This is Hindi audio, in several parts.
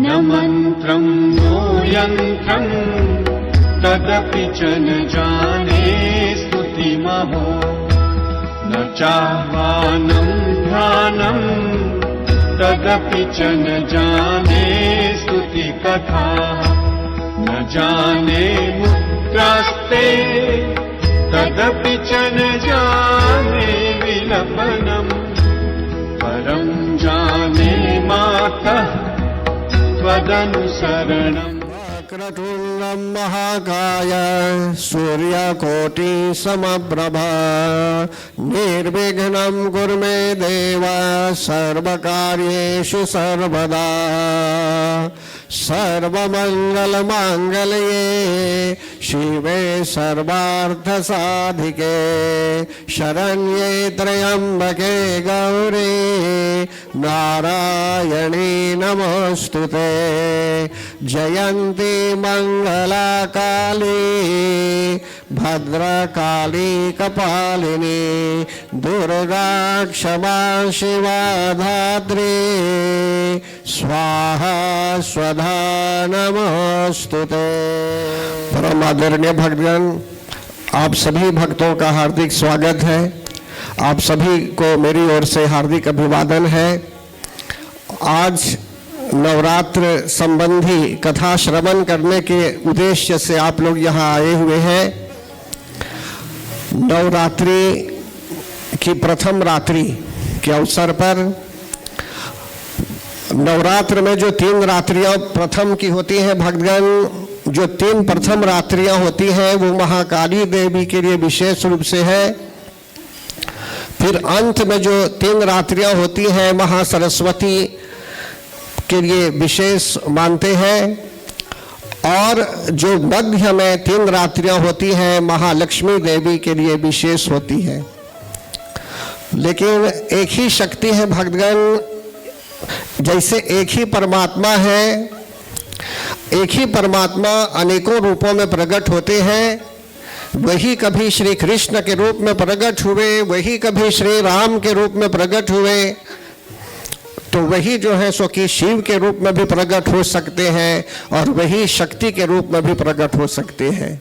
न मन्त्रं नो यन्त्रं तदपि च न जाने स्तुतिमहो न चाह्वानं ध्यानं तदपि च न जाने स्तुतिकथा न जाने मुद्रास्ते तदपि च न जाने विलपनम् परं जाने मातः त्वदनुसरणम्। वक्रतुण्डं महाकाय सूर्यकोटि समप्रभा निर्विघ्नं कुरु मे देव सर्वकार्येषु सर्वदा सर्वमंगलमांगल्ये शिवे सर्वार्थसाधिके शरण्ये त्र्यंबके गौरी नारायणी नमोस्तुते जयन्ती मंगला काली भद्रकाली कपालिनी दुर्गा क्षमा शिवा धात्री स्वाहा स्वधा नमोस्तुते। परम आदरणीय भक्तगण, आप सभी भक्तों का हार्दिक स्वागत है। आप सभी को मेरी ओर से हार्दिक अभिवादन है। आज नवरात्र संबंधी कथा श्रवण करने के उद्देश्य से आप लोग यहाँ आए हुए हैं। नवरात्रि की प्रथम रात्रि के अवसर पर नवरात्र में जो 3 रात्रियां प्रथम की होती हैं भक्तगण, जो 3 प्रथम रात्रियां होती हैं वो महाकाली देवी के लिए विशेष रूप से है। फिर अंत में जो 3 रात्रियां होती हैं महासरस्वती के लिए विशेष मानते हैं, और जो मध्य में 3 रात्रियां होती हैं महालक्ष्मी देवी के लिए विशेष होती है। लेकिन एक ही शक्ति है भक्तगण, जैसे एक ही परमात्मा है, एक ही परमात्मा अनेकों रूपों में प्रकट होते हैं। वही कभी श्री कृष्ण के रूप में प्रकट हुए, वही कभी श्री राम के रूप में प्रकट हुए, तो वही जो है सो कि शिव के रूप में भी प्रकट हो सकते हैं और वही शक्ति के रूप में भी प्रकट हो सकते हैं।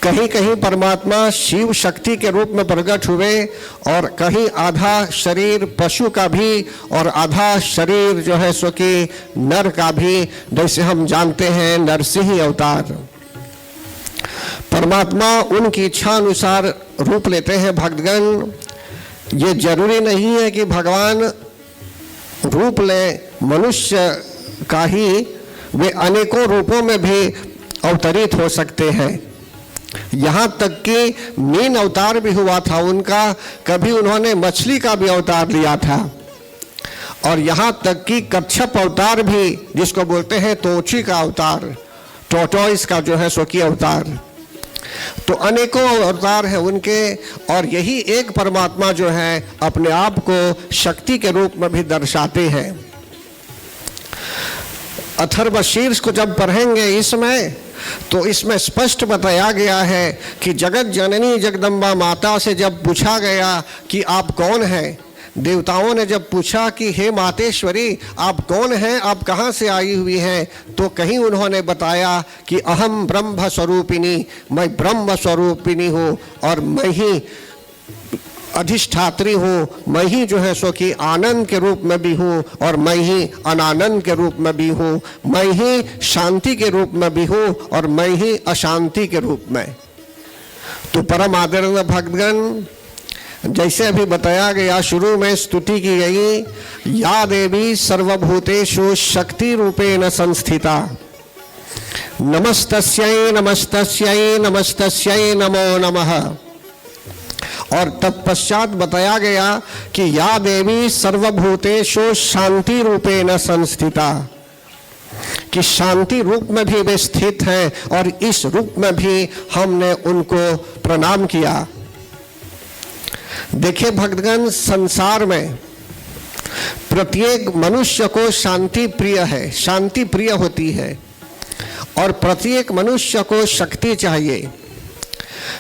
कहीं कहीं परमात्मा शिव शक्ति के रूप में प्रकट हुए और कहीं आधा शरीर पशु का भी और आधा शरीर जो है सो कि नर का भी, जैसे हम जानते हैं नरसिंह अवतार। परमात्मा उनकी इच्छा अनुसार रूप लेते हैं भक्तगण। ये जरूरी नहीं है कि भगवान रूप ले मनुष्य का ही, वे अनेकों रूपों में भी अवतरित हो सकते हैं। यहाँ तक कि मीन अवतार भी हुआ था उनका, कभी उन्होंने मछली का भी अवतार लिया था, और यहाँ तक कि कच्छप अवतार भी, जिसको बोलते हैं तोची का अवतार, टोटोइस का जो है सो की अवतार। तो अनेकों अवतार हैं उनके, और यही एक परमात्मा जो है अपने आप को शक्ति के रूप में भी दर्शाते हैं। अथर्वशीर्ष को जब पढ़ेंगे इसमें, तो इसमें स्पष्ट बताया गया है कि जगत जननी जगदम्बा माता से जब पूछा गया कि आप कौन हैं, देवताओं ने जब पूछा कि हे मातेश्वरी आप कौन हैं, आप कहाँ से आई हुई हैं, तो कहीं उन्होंने बताया कि अहम ब्रह्म स्वरूपिणी, मैं ब्रह्म स्वरूपिणी हूँ और मैं ही अधिष्ठात्री हूँ, मैं ही जो है सो कि आनंद के रूप में भी हूँ और मैं ही अनानंद के रूप में भी हूँ, मैं ही शांति के रूप में भी हूँ और मैं ही अशांति के रूप में। तो परम आदरणीय भक्तगण, जैसे अभी बताया गया, शुरू में स्तुति की गई, या देवी सर्वभूतेषु शक्ति रूपेण संस्थिता, नमस्तस्यै नमस्तस्यै नमस्तस्यै नमो नमः। और तत्पश्चात बताया गया कि या देवी सर्वभूतेषु शांति रूपेण संस्थिता, कि शांति रूप में भी वे स्थित हैं और इस रूप में भी हमने उनको प्रणाम किया। देखिए भक्तगण, संसार में प्रत्येक मनुष्य को शांति प्रिय है, शांति प्रिय होती है, और प्रत्येक मनुष्य को शक्ति चाहिए।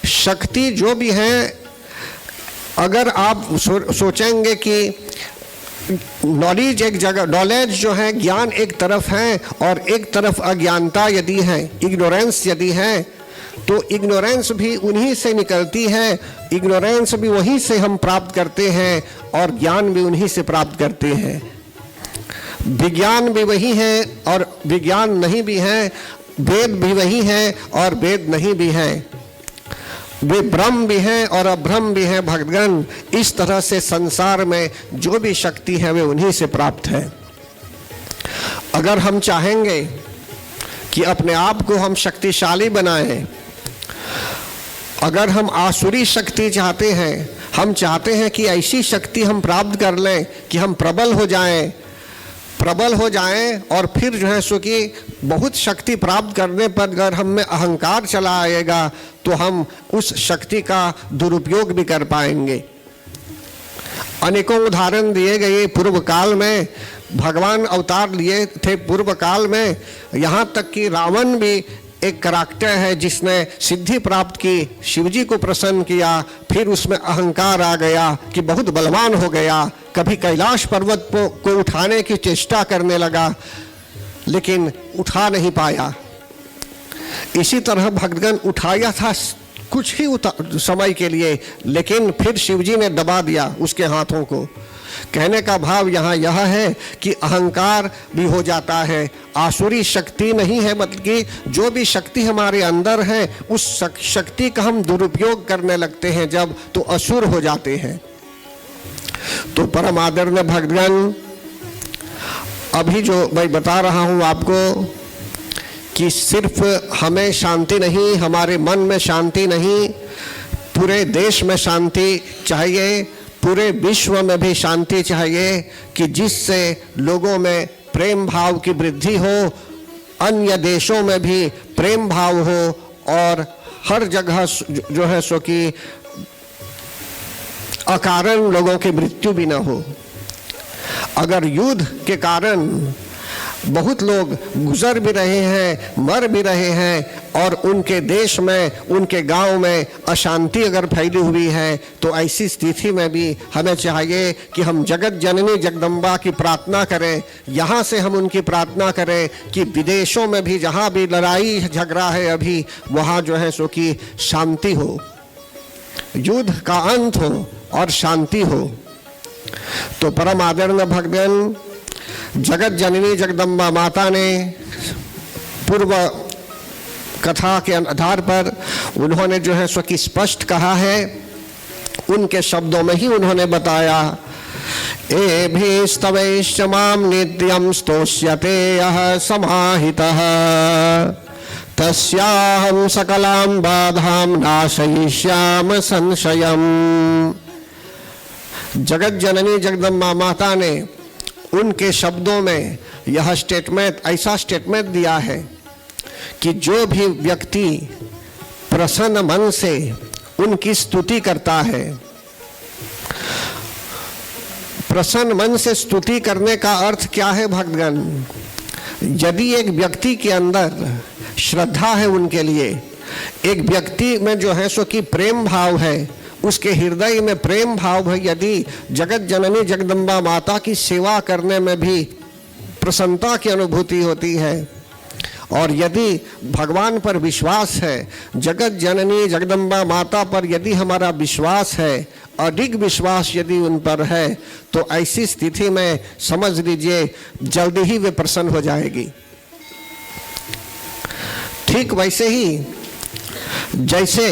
शक्ति जो भी है, अगर आप सोचेंगे कि नॉलेज एक जगह, नॉलेज जो है, ज्ञान एक तरफ है और एक तरफ अज्ञानता यदि है, इग्नोरेंस यदि है, तो इग्नोरेंस भी उन्हीं से निकलती है, इग्नोरेंस भी वहीं से हम प्राप्त करते हैं और ज्ञान भी उन्हीं से प्राप्त करते हैं। विज्ञान भी वही है और विज्ञान नहीं भी है, वेद भी वही है और वेद नहीं भी है, वे ब्रह्म भी हैं और अब्रह्म भी हैं भक्तगण। इस तरह से संसार में जो भी शक्ति है वे उन्हीं से प्राप्त है। अगर हम चाहेंगे कि अपने आप को हम शक्तिशाली बनाएं, अगर हम आसुरी शक्ति चाहते हैं, हम चाहते हैं कि ऐसी शक्ति हम प्राप्त कर लें कि हम प्रबल हो जाएं और फिर जो है सो कि बहुत शक्ति प्राप्त करने पर अगर हम में अहंकार चला आएगा तो हम उस शक्ति का दुरुपयोग भी कर पाएंगे। अनेकों उदाहरण दिए गए पूर्व काल में, भगवान अवतार लिए थे पूर्व काल में, यहाँ तक कि रावण भी एक करैक्टर है जिसने सिद्धि प्राप्त की, शिवजी को प्रसन्न किया, फिर उसमें अहंकार आ गया कि बहुत बलवान हो गया, कभी कैलाश पर्वत को उठाने की चेष्टा करने लगा लेकिन उठा नहीं पाया। इसी तरह भक्तगण उठाया था कुछ ही समय के लिए, लेकिन फिर शिवजी ने दबा दिया उसके हाथों को। कहने का भाव यहाँ यह है कि अहंकार भी हो जाता है, आसुरी शक्ति नहीं है, बल्कि जो भी शक्ति हमारे अंदर है उस शक्ति का हम दुरुपयोग करने लगते हैं जब, तो असुर हो जाते हैं। तो परम आदरणीय भक्तगण, अभी जो मैं बता रहा हूँ आपको कि सिर्फ हमें शांति नहीं, हमारे मन में शांति नहीं, पूरे देश में शांति चाहिए, पूरे विश्व में भी शांति चाहिए कि जिससे लोगों में प्रेम भाव की वृद्धि हो, अन्य देशों में भी प्रेम भाव हो और हर जगह जो है सो कि अकारण लोगों की मृत्यु भी न हो। अगर युद्ध के कारण बहुत लोग गुजर भी रहे हैं, मर भी रहे हैं और उनके देश में, उनके गांव में अशांति अगर फैली हुई है, तो ऐसी स्थिति में भी हमें चाहिए कि हम जगत जननी जगदम्बा की प्रार्थना करें। यहाँ से हम उनकी प्रार्थना करें कि विदेशों में भी जहाँ भी लड़ाई झगड़ा है अभी, वहाँ जो है सो कि शांति हो, युद्ध का अंत हो और शांति हो। तो परम आदरणीय भक्तगण, जगत जननी जगदम्बा माता ने पूर्व कथा के आधार पर उन्होंने जो है सो कि स्पष्ट कहा है, उनके शब्दों में ही उन्होंने बताया, एभिस्तवैश्च मां नित्यं स्तोष्यते यः समाहितः तस्याहं सकलां बाधां नाशयिष्यामि संशयम्। जगत जननी जगदम्बा माता ने उनके शब्दों में यह स्टेटमेंट, ऐसा स्टेटमेंट दिया है कि जो भी व्यक्ति प्रसन्न मन से उनकी स्तुति करता है, प्रसन्न मन से स्तुति करने का अर्थ क्या है भक्तगण? यदि एक व्यक्ति के अंदर श्रद्धा है उनके लिए, एक व्यक्ति में जो है सो कि प्रेम भाव है, उसके हृदय में प्रेम भाव है, यदि जगत जननी जगदम्बा माता की सेवा करने में भी प्रसन्नता की अनुभूति होती है, और यदि भगवान पर विश्वास है, जगत जननी जगदम्बा माता पर यदि हमारा विश्वास है, अधिक विश्वास यदि उन पर है, तो ऐसी स्थिति में समझ लीजिए जल्दी ही वे प्रसन्न हो जाएगी। ठीक वैसे ही जैसे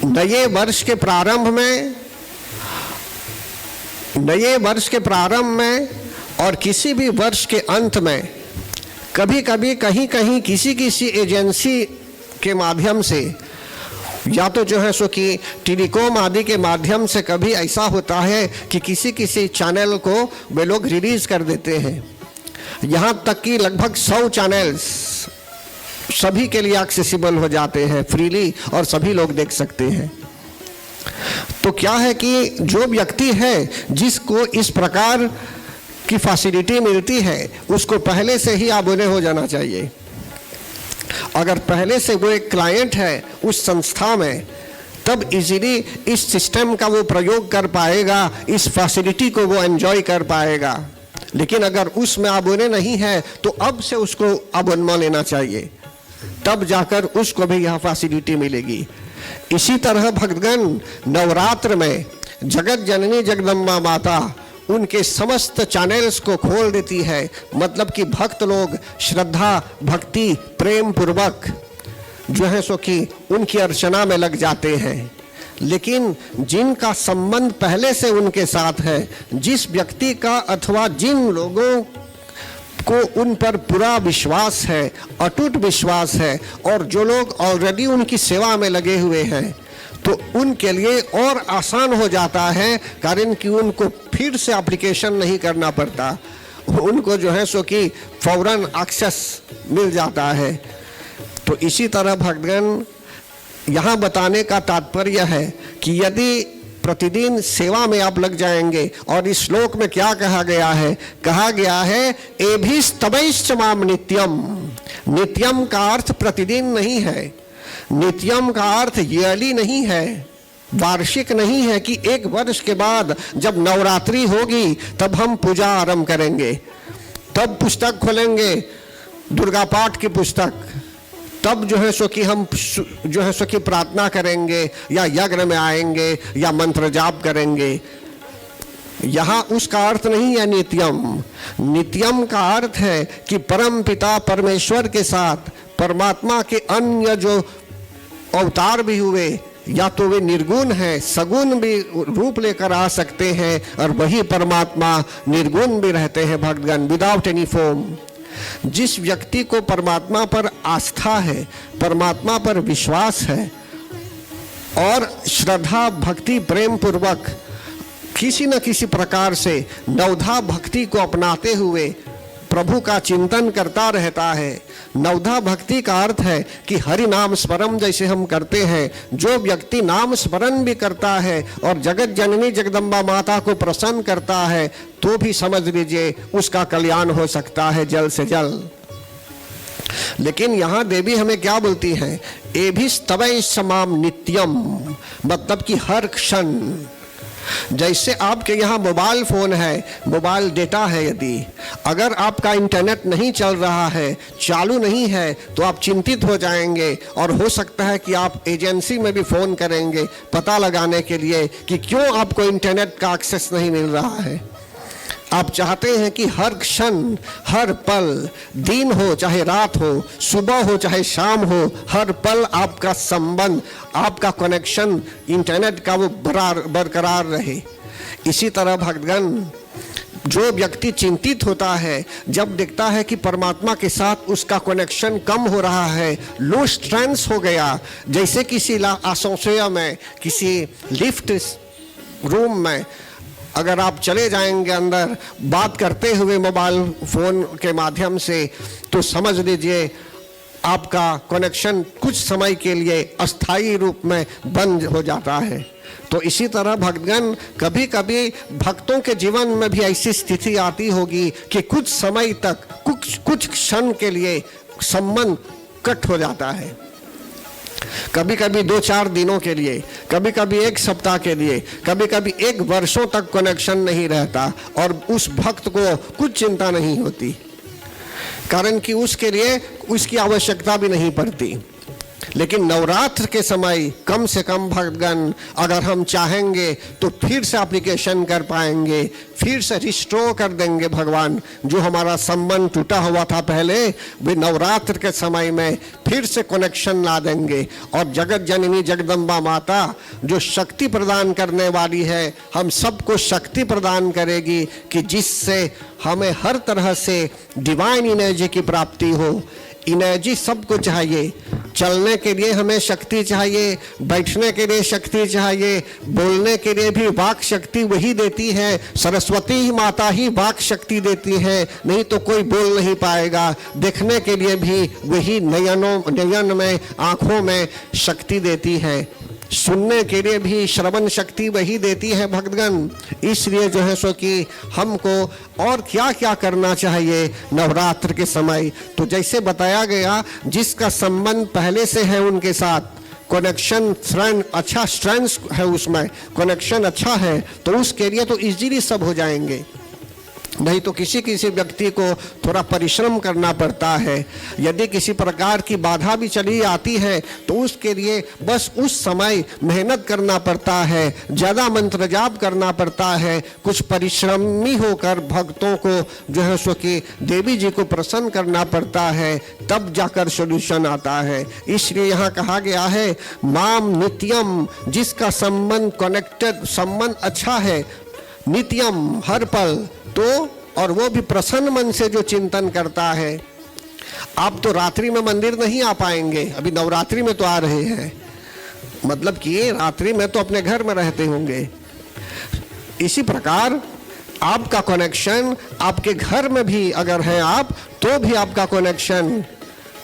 नए वर्ष के प्रारंभ में और किसी भी वर्ष के अंत में कभी कभी कहीं कहीं किसी एजेंसी के माध्यम से, या तो जो है सो कि टेलीकॉम आदि के माध्यम से कभी ऐसा होता है कि किसी चैनल को वे लोग रिलीज कर देते हैं। यहाँ तक कि लगभग 100 चैनल्स सभी के लिए एक्सेसिबल हो जाते हैं फ्रीली और सभी लोग देख सकते हैं। तो क्या है कि जो व्यक्ति है जिसको इस प्रकार की फैसिलिटी मिलती है, उसको पहले से ही आबोने हो जाना चाहिए। अगर पहले से वो एक क्लाइंट है उस संस्था में, तब इजीली इस सिस्टम का वो प्रयोग कर पाएगा, इस फैसिलिटी को वो एंजॉय कर पाएगा। लेकिन अगर उसमें अबोने नहीं है तो अब से उसको अबोनमा लेना चाहिए, तब जाकर उसको भी यह फैसिलिटी मिलेगी। इसी तरह भक्तगण नवरात्र में जगत जननी जगदम्बा माता उनके समस्त चैनल्स को खोल देती है, मतलब कि भक्त लोग श्रद्धा भक्ति प्रेम पूर्वक जो है सो कि उनकी अर्चना में लग जाते हैं। लेकिन जिनका संबंध पहले से उनके साथ है, जिस व्यक्ति का अथवा जिन लोगों को उन पर पूरा विश्वास है, अटूट विश्वास है, और जो लोग ऑलरेडी उनकी सेवा में लगे हुए हैं, तो उनके लिए और आसान हो जाता है, कारण कि उनको फिर से एप्लीकेशन नहीं करना पड़ता, उनको जो है सो कि फौरन एक्सेस मिल जाता है। तो इसी तरह भक्तगण यहाँ बताने का तात्पर्य है कि यदि प्रतिदिन सेवा में आप लग जाएंगे, और इस श्लोक में क्या कहा गया है, कहा गया है एभिस्तवैश्च माम नित्यम। नित्यम का अर्थ प्रतिदिन नहीं है, नित्यम का अर्थ ईयरली नहीं है, वार्षिक नहीं है कि एक वर्ष के बाद जब नवरात्रि होगी तब हम पूजा आरंभ करेंगे, तब पुस्तक खोलेंगे दुर्गा पाठ की पुस्तक, तब जो है सो कि हम जो है सो कि प्रार्थना करेंगे या यज्ञ में आएंगे या मंत्र जाप करेंगे। यहाँ उसका अर्थ नहीं है नित्यम। नित्यम का अर्थ है कि परम पिता परमेश्वर के साथ परमात्मा के अन्य जो अवतार भी हुए, या तो वे निर्गुण हैं, सगुण भी रूप लेकर आ सकते हैं, और वही परमात्मा निर्गुण भी रहते हैं भक्तगण, विदाउट एनी फॉर्म। जिस व्यक्ति को परमात्मा पर आस्था है, परमात्मा पर विश्वास है, और श्रद्धा भक्ति प्रेम पूर्वक किसी न किसी प्रकार से नवधा भक्ति को अपनाते हुए प्रभु का चिंतन करता रहता है। नवधा भक्ति का अर्थ है कि हरि नाम स्मरण जैसे हम करते हैं, जो व्यक्ति नाम स्मरण भी करता है और जगत जननी जगदम्बा माता को प्रसन्न करता है, तो भी समझ लीजिए उसका कल्याण हो सकता है जल्द से जल्द। लेकिन यहाँ देवी हमें क्या बोलती है, एभिस्तवैश्च माम नित्यम, मतलब कि हर क्षण। जैसे आपके यहाँ मोबाइल फ़ोन है, मोबाइल डेटा है, यदि अगर आपका इंटरनेट नहीं चल रहा है, चालू नहीं है, तो आप चिंतित हो जाएंगे, और हो सकता है कि आप एजेंसी में भी फ़ोन करेंगे पता लगाने के लिए कि क्यों आपको इंटरनेट का एक्सेस नहीं मिल रहा है। आप चाहते हैं कि हर क्षण हर पल, दिन हो चाहे रात हो, सुबह हो चाहे शाम हो, हर पल आपका संबंध, आपका कनेक्शन इंटरनेट का वो बरकरार रहे। इसी तरह भक्तगण, जो व्यक्ति चिंतित होता है जब देखता है कि परमात्मा के साथ उसका कनेक्शन कम हो रहा है, लो स्ट्रेंथ हो गया, जैसे किसी आसंसोया में, किसी लिफ्ट रूम में अगर आप चले जाएंगे अंदर बात करते हुए मोबाइल फ़ोन के माध्यम से, तो समझ लीजिए आपका कनेक्शन कुछ समय के लिए अस्थायी रूप में बंद हो जाता है। तो इसी तरह भक्तगण, कभी कभी भक्तों के जीवन में भी ऐसी स्थिति आती होगी कि कुछ समय तक, कुछ क्षण के लिए संबंध कट हो जाता है, कभी कभी 2-4 दिनों के लिए, कभी कभी 1 सप्ताह के लिए, कभी कभी 1 वर्षों तक कनेक्शन नहीं रहता, और उस भक्त को कुछ चिंता नहीं होती, कारण कि उसके लिए उसकी आवश्यकता भी नहीं पड़ती। लेकिन नवरात्र के समय कम से कम भक्तगण, अगर हम चाहेंगे तो फिर से एप्लीकेशन कर पाएंगे, फिर से रिस्टोर कर देंगे भगवान। जो हमारा संबंध टूटा हुआ था पहले, वे नवरात्र के समय में फिर से कनेक्शन ला देंगे। और जगत जननी जगदम्बा माता जो शक्ति प्रदान करने वाली है, हम सबको शक्ति प्रदान करेगी कि जिससे हमें हर तरह से डिवाइन एनर्जी की प्राप्ति हो। एनर्जी सबको चाहिए, चलने के लिए हमें शक्ति चाहिए, बैठने के लिए शक्ति चाहिए, बोलने के लिए भी वाक शक्ति वही देती है, सरस्वती ही माता ही वाक शक्ति देती है, नहीं तो कोई बोल नहीं पाएगा। देखने के लिए भी वही नयन में, आँखों में शक्ति देती है, सुनने के लिए भी श्रवण शक्ति वही देती है भक्तगण। इसलिए जो है सो कि हमको और क्या क्या करना चाहिए नवरात्र के समय, तो जैसे बताया गया, जिसका संबंध पहले से है उनके साथ, कनेक्शन फ्रेंड अच्छा स्ट्रेंथ है, उसमें कनेक्शन अच्छा है, तो उसके लिए तो इजीली सब हो जाएंगे। नहीं तो किसी किसी व्यक्ति को थोड़ा परिश्रम करना पड़ता है। यदि किसी प्रकार की बाधा भी चली आती है तो उसके लिए बस उस समय मेहनत करना पड़ता है, ज़्यादा मंत्र जाप करना पड़ता है, कुछ परिश्रमी होकर भक्तों को जो है सो कि देवी जी को प्रसन्न करना पड़ता है, तब जाकर सॉल्यूशन आता है। इसलिए यहाँ कहा गया है माम नित्यम, जिसका संबंध कनेक्टेड संबंध अच्छा है, नित्यम हर पल, तो और वो भी प्रसन्न मन से जो चिंतन करता है। आप तो रात्रि में मंदिर नहीं आ पाएंगे, अभी नवरात्रि में तो आ रहे हैं, मतलब कि रात्रि में तो अपने घर में रहते होंगे। इसी प्रकार आपका कनेक्शन आपके घर में भी अगर है आप, तो भी आपका कनेक्शन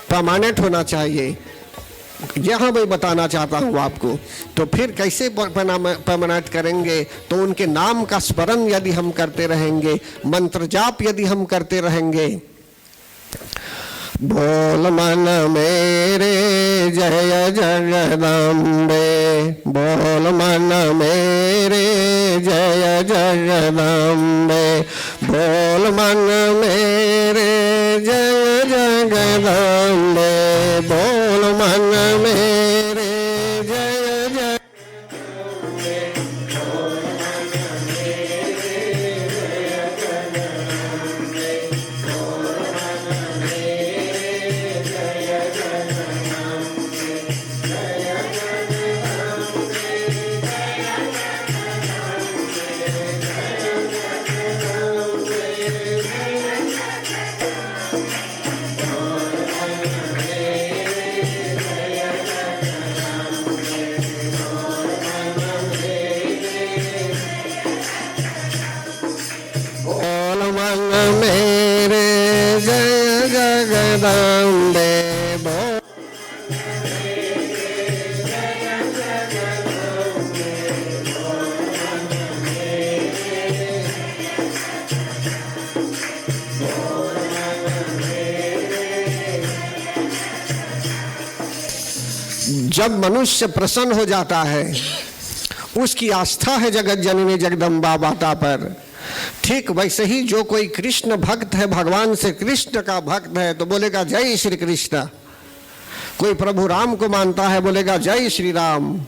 परमानेंट होना चाहिए। यह मैं बताना चाहता हूँ आपको। तो फिर कैसे परमानेंट करेंगे? तो उनके नाम का स्मरण यदि हम करते रहेंगे, मंत्र जाप यदि हम करते रहेंगे, बोल मन मेरे जय जगदम्बे, बोल मन मेरे जय जगदम्बे, बोल मन मेरे जय जगदम्बे, बोल मन मेरे जय जय। मेरे जय जगदम्बे, जब मनुष्य प्रसन्न हो जाता है, उसकी आस्था है जगत जननी जगदम्बा माता पर, ठीक वैसे ही जो कोई कृष्ण भक्त है, भगवान से कृष्ण का भक्त है, तो बोलेगा जय श्री कृष्ण। कोई प्रभु राम को मानता है, बोलेगा जय श्री राम।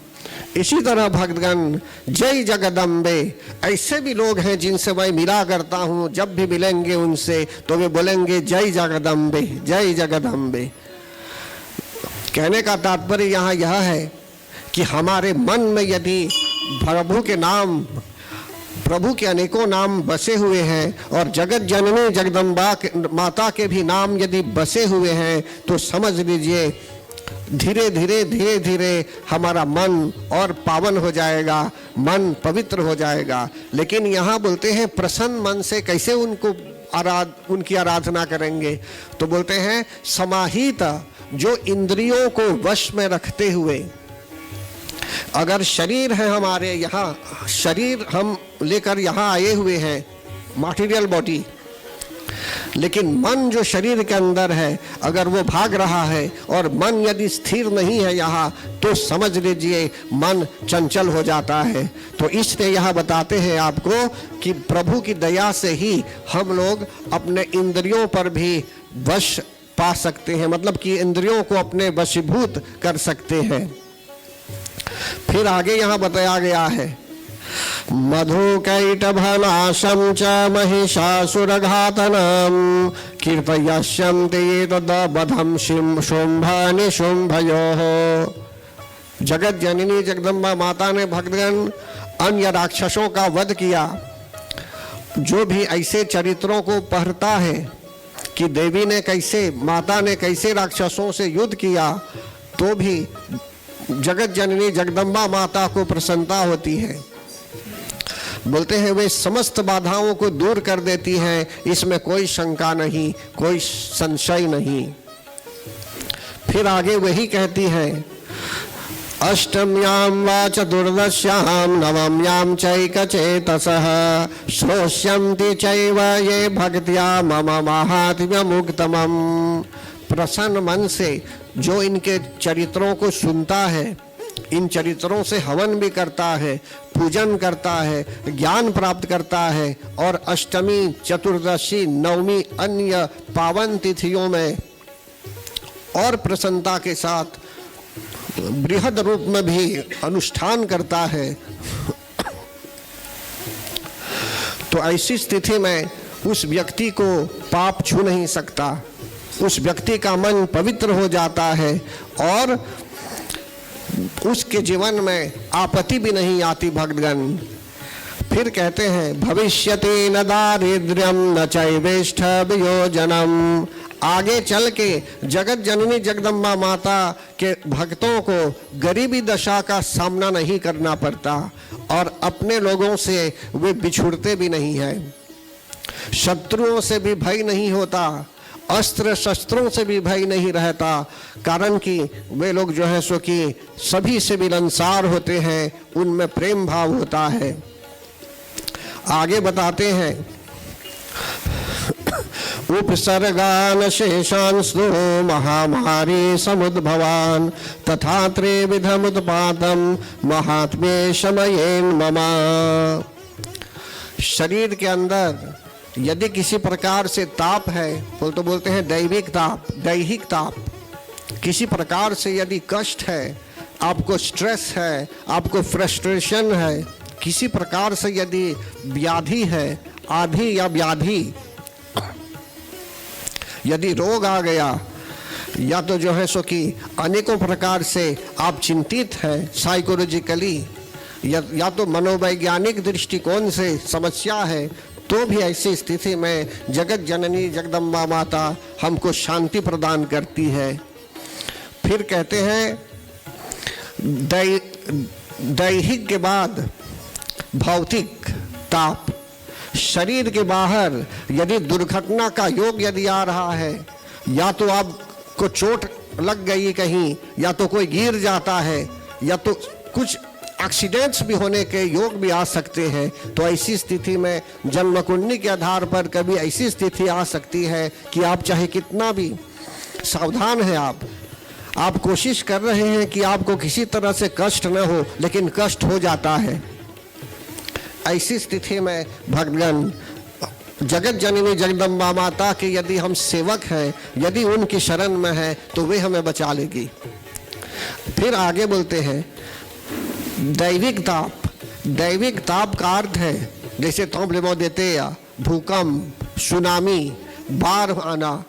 इसी तरह भक्तगण जय जगदम्बे, ऐसे भी लोग हैं जिनसे मैं मिला करता हूँ, जब भी मिलेंगे उनसे तो वे बोलेंगे जय जगदम्बे, जय जगदम्बे। कहने का तात्पर्य यहाँ यह है कि हमारे मन में यदि प्रभु के नाम, प्रभु के अनेकों नाम बसे हुए हैं और जगत जननी जगदम्बा माता के भी नाम यदि बसे हुए हैं, तो समझ लीजिए धीरे धीरे धीरे धीरे हमारा मन और पावन हो जाएगा, मन पवित्र हो जाएगा। लेकिन यहाँ बोलते हैं प्रसन्न मन से कैसे उनकी आराधना करेंगे? तो बोलते हैं समाहित, जो इंद्रियों को वश में रखते हुए। अगर शरीर है हमारे यहाँ, शरीर हम लेकर यहाँ आए हुए हैं, मटेरियल बॉडी, लेकिन मन जो शरीर के अंदर है अगर वो भाग रहा है और मन यदि स्थिर नहीं है यहाँ, तो समझ लीजिए मन चंचल हो जाता है। तो इसलिए यहाँ बताते हैं आपको कि प्रभु की दया से ही हम लोग अपने इंद्रियों पर भी वश पा सकते हैं, मतलब कि इंद्रियों को अपने वशीभूत कर सकते हैं। फिर आगे यहाँ बताया गया है मधुकैटभनाशं च महिषासुरघातनं कीर्तयस्यं ते तद्बधं शुंभनिशुंभयोः। जगत जननी जगदम्बा माता ने भक्तगण अन्य राक्षसों का वध किया। जो भी ऐसे चरित्रों को पढ़ता है कि देवी ने कैसे, माता ने कैसे राक्षसों से युद्ध किया, तो भी जगत जननी जगदम्बा माता को प्रसन्नता होती है। बोलते हैं वे समस्त बाधाओं को दूर कर देती हैं, इसमें कोई शंका नहीं, कोई संशय नहीं। फिर आगे वही कहती है अष्टम्यां वा चतुर्दश्यां नवम्यां चैकचेतसः श्रोष्यन्ति चैव ये भक्त्या मम माहात्म्यमुत्तमम्। प्रसन्न मन से जो इनके चरित्रों को सुनता है, इन चरित्रों से हवन भी करता है, पूजन करता है, ज्ञान प्राप्त करता है और अष्टमी, चतुर्दशी, नवमी अन्य पावन तिथियों में और प्रसन्नता के साथ बृहद रूप में भी अनुष्ठान करता है, तो ऐसी स्थिति में उस व्यक्ति को पाप छू नहीं सकता, उस व्यक्ति का मन पवित्र हो जाता है और उसके जीवन में आपत्ति भी नहीं आती भक्तगण। फिर कहते हैं भविष्यति न दारिद्र्यम न चैवेष्ठ वियोजनम। आगे चल के जगत जननी जगदम्बा माता के भक्तों को गरीबी दशा का सामना नहीं करना पड़ता और अपने लोगों से वे बिछुड़ते भी नहीं हैं। शत्रुओं से भी भय नहीं होता, अस्त्र शस्त्रों से भी भय नहीं रहता, कारण कि वे लोग जो है सो कि सभी से मिलनसार होते हैं, उनमें प्रेम भाव होता है। आगे बताते हैं उपसर्गान शेषांस्तु महामारी समुद्भवान तथा त्रिविधमुत्पातम महात्म्ये शमयेन ममा। शरीर के अंदर यदि किसी प्रकार से ताप है तो बोलते हैं दैविक ताप, दैहिक ताप। किसी प्रकार से यदि कष्ट है, आपको स्ट्रेस है, आपको फ्रस्ट्रेशन है, किसी प्रकार से यदि व्याधि है, आधि या व्याधि, यदि रोग आ गया या तो जो है सो कि अनेकों प्रकार से आप चिंतित हैं साइकोलॉजिकली या तो मनोवैज्ञानिक दृष्टिकोण से समस्या है, तो भी ऐसी स्थिति में जगत जननी जगदम्बा माता हमको शांति प्रदान करती है। फिर कहते हैं दैहिक के बाद भौतिक ताप। शरीर के बाहर यदि दुर्घटना का योग यदि आ रहा है, या तो आपको चोट लग गई कहीं, या तो कोई गिर जाता है, या तो कुछ एक्सीडेंट्स भी होने के योग भी आ सकते हैं, तो ऐसी स्थिति में जन्म कुंडली के आधार पर कभी ऐसी स्थिति आ सकती है कि आप चाहे कितना भी सावधान हैं, आप कोशिश कर रहे हैं कि आपको किसी तरह से कष्ट न हो, लेकिन कष्ट हो जाता है। ऐसी स्थिति में भक्तगण जगत जननी जगदम्बा माता के यदि हम सेवक हैं, यदि उनकी शरण में हैं, तो वे हमें बचा लेगी। फिर आगे बोलते हैं दैविक ताप। दैविक ताप का अर्थ है जैसे तोमलेमो देते या भूकंप, सुनामी, बाढ़ आना,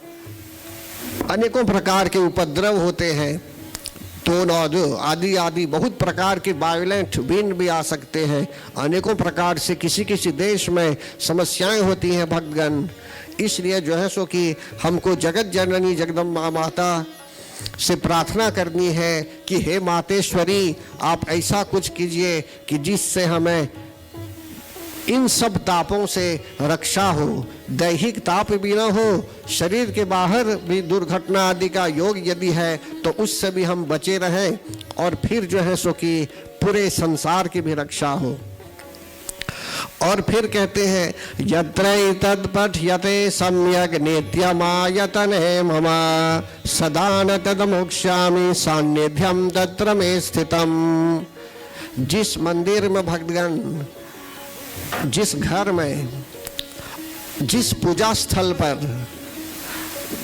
अनेकों प्रकार के उपद्रव होते हैं, टोर्नाडो आदि आदि बहुत प्रकार के वायलेंट विंड भी आ सकते हैं। अनेकों प्रकार से किसी किसी देश में समस्याएं होती हैं भक्तगण। इसलिए जो है सो कि हमको जगत जननी जगदम्बा माता से प्रार्थना करनी है कि हे मातेश्वरी, आप ऐसा कुछ कीजिए कि जिससे हमें इन सब तापों से रक्षा हो, दैहिक ताप भी ना हो, शरीर के बाहर भी दुर्घटना आदि का योग यदि है तो उससे भी हम बचे रहें, और फिर जो है सो कि पूरे संसार की भी रक्षा हो। और फिर कहते हैं यत्रैतत्पठ्यते सम्यक् नित्यमायतने मम सदा न तदमोक्ष्यामि सान्निध्यं तत्र मे स्थितम्। जिस मंदिर में भक्तगण, जिस घर में, जिस पूजा स्थल पर